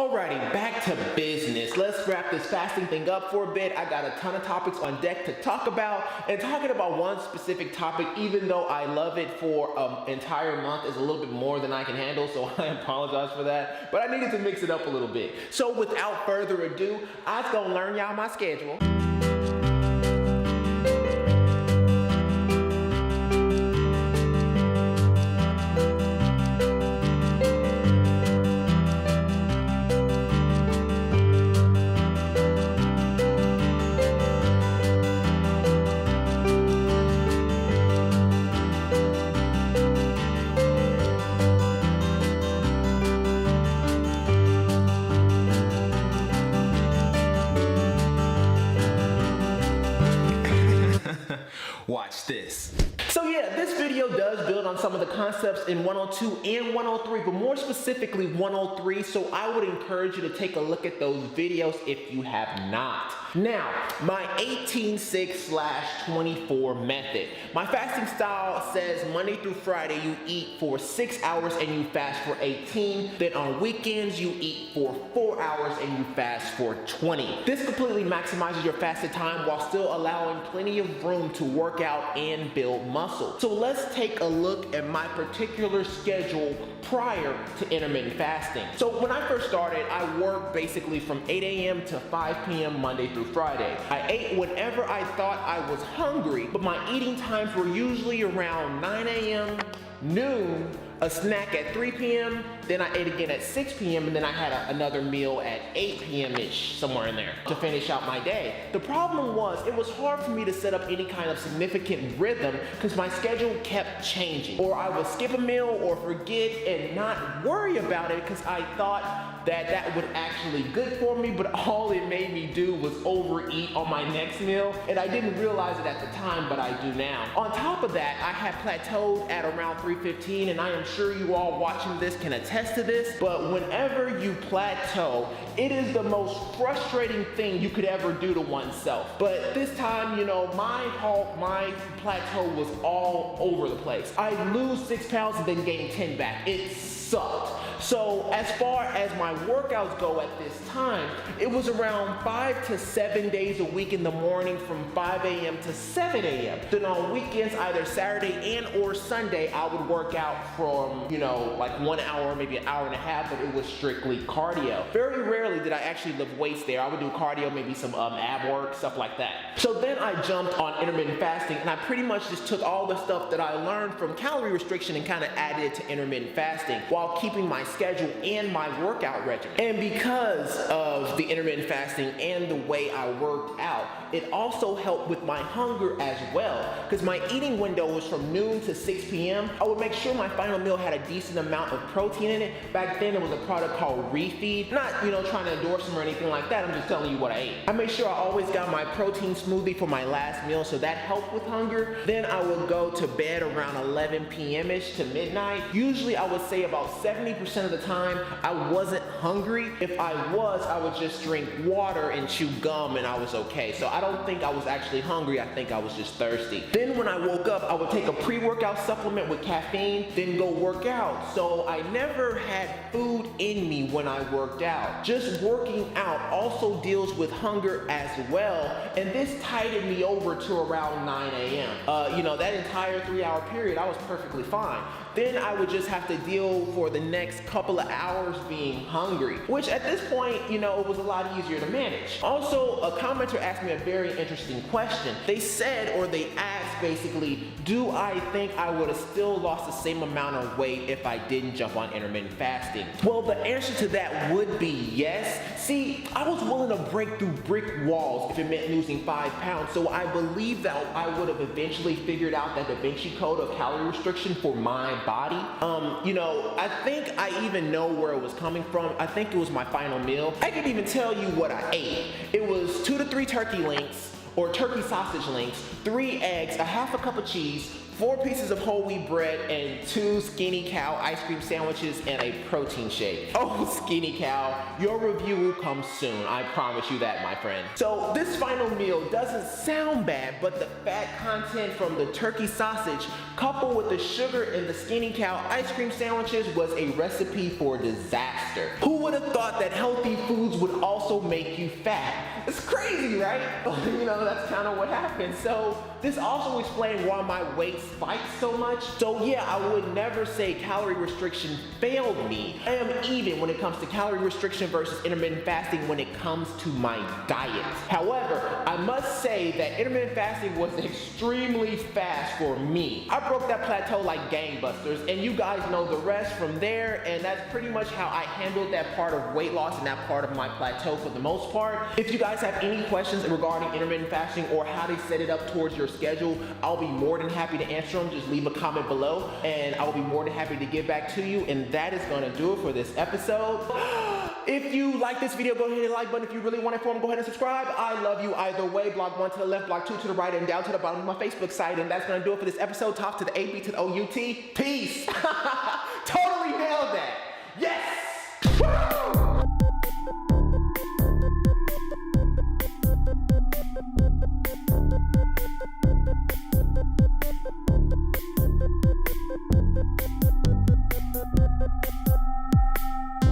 Alrighty, back to business. Let's wrap this fasting thing up for a bit. I got a ton of topics on deck to talk about, and talking about one specific topic, even though I love it for an entire month, is a little bit more than I can handle, so I apologize for that, but I needed to mix it up a little bit. So without further ado, I was gonna learn y'all my schedule. Watch this. So yeah, this video does build on some of the concepts in 102 and 103, but more specifically 103, so I would encourage you to take a look at those videos if you have not. Now, my 18-6/24 method. My fasting style says Monday through Friday you eat for 6 hours and you fast for 18. Then on weekends you eat for 4 hours and you fast for 20. This completely maximizes your fasted time while still allowing plenty of room to work out and build muscle. So let's take a look at my particular schedule prior to intermittent fasting. So when I first started, I worked basically from 8 a.m. to 5 p.m. Monday through Friday. I ate whenever I thought I was hungry, but my eating times were usually around 9 a.m., noon, a snack at 3 p.m., then I ate again at 6 p.m., and then I had another meal at 8 p.m.-ish, somewhere in there, to finish out my day. The problem was, it was hard for me to set up any kind of significant rhythm because my schedule kept changing. Or I would skip a meal or forget and not worry about it because I thought that would actually good for me, but all it made me do was overeat on my next meal, and I didn't realize it at the time, but I do now. On top of that, I had plateaued at around 315, and I am sure you all watching this can attest to this, but whenever you plateau, it is the most frustrating thing you could ever do to oneself. But this time, you know, my plateau was all over the place. I lose 6 pounds and then gain 10 back. It sucked. So as far as my workouts go at this time, it was around 5 to 7 days a week in the morning from 5 a.m. to 7 a.m. Then on weekends, either Saturday and or Sunday, I would work out from, you know, like 1 hour, maybe an hour and a half, but it was strictly cardio. Very rarely did I actually lift weights there. I would do cardio, maybe some ab work, stuff like that. So then I jumped on intermittent fasting, and I pretty much just took all the stuff that I learned from calorie restriction and kind of added it to intermittent fasting while keeping my schedule and my workout regimen. And because of the intermittent fasting and the way I worked out, it also helped with my hunger as well, because my eating window was from noon to 6 p.m. I would make sure my final meal had a decent amount of protein in it. Back then, it was a product called Refeed. Not, you know, trying to endorse them or anything like that. I'm just telling you what I ate. I made sure I always got my protein smoothie for my last meal, so that helped with hunger. Then I would go to bed around 11 p.m.-ish to midnight. Usually, I would say about 70% of the time, I wasn't hungry. If I was, I would just drink water and chew gum and I was okay. So I don't think I was actually hungry, I think I was just thirsty. Then when I woke up, I would take a pre-workout supplement with caffeine, then go work out. So I never had food in me when I worked out. Just working out also deals with hunger as well, and this tided me over to around 9 a.m. You know, that entire 3-hour period, I was perfectly fine. Then I would just have to deal for the next couple of hours being hungry, which at this point, you know, it was a lot easier to manage. Also, a commenter asked me a very interesting question. They said, or they asked basically, do I think I would have still lost the same amount of weight if I didn't jump on intermittent fasting? Well, the answer to that would be yes. See, I was willing to break through brick walls if it meant losing 5 pounds, so I believe that I would have eventually figured out that Da Vinci Code of calorie restriction for my body. You know, I think I even know where it was coming from. I think it was my final meal. I could even tell you what I ate. It was 2 to 3 turkey links, or turkey sausage links, 3 eggs, a half a cup of cheese, 4 pieces of whole wheat bread, and 2 Skinny Cow ice cream sandwiches and a protein shake. Oh, Skinny Cow, your review will come soon. I promise you that, my friend. So this final meal doesn't sound bad, but the fat content from the turkey sausage coupled with the sugar in the Skinny Cow ice cream sandwiches was a recipe for disaster. Who would have thought that healthy foods would also make you fat? It's crazy, right? You know, that's kind of what happened. So this also explained why my weight spiked so much. So yeah, I would never say calorie restriction failed me. I am even when it comes to calorie restriction versus intermittent fasting when it comes to my diet. However, I must say that intermittent fasting was extremely fast for me. I broke that plateau like gangbusters, and you guys know the rest from there, and that's pretty much how I handled that part of weight loss and that part of my plateau for the most part. If you guys have any questions regarding intermittent fasting or how to set it up towards your schedule, I'll be more than happy to answer them. Just leave a comment below and I'll be more than happy to get back to you. And that is gonna do it for this episode. If you like this video, go ahead and hit the like button. If you really want it for me, go ahead and subscribe. I love you either way. Block 1 to the left, block 2 to the right, and down to the bottom of my Facebook site. And that's gonna do it for this episode. Top to the A, B to the O-U-T. Peace. Totally nailed that.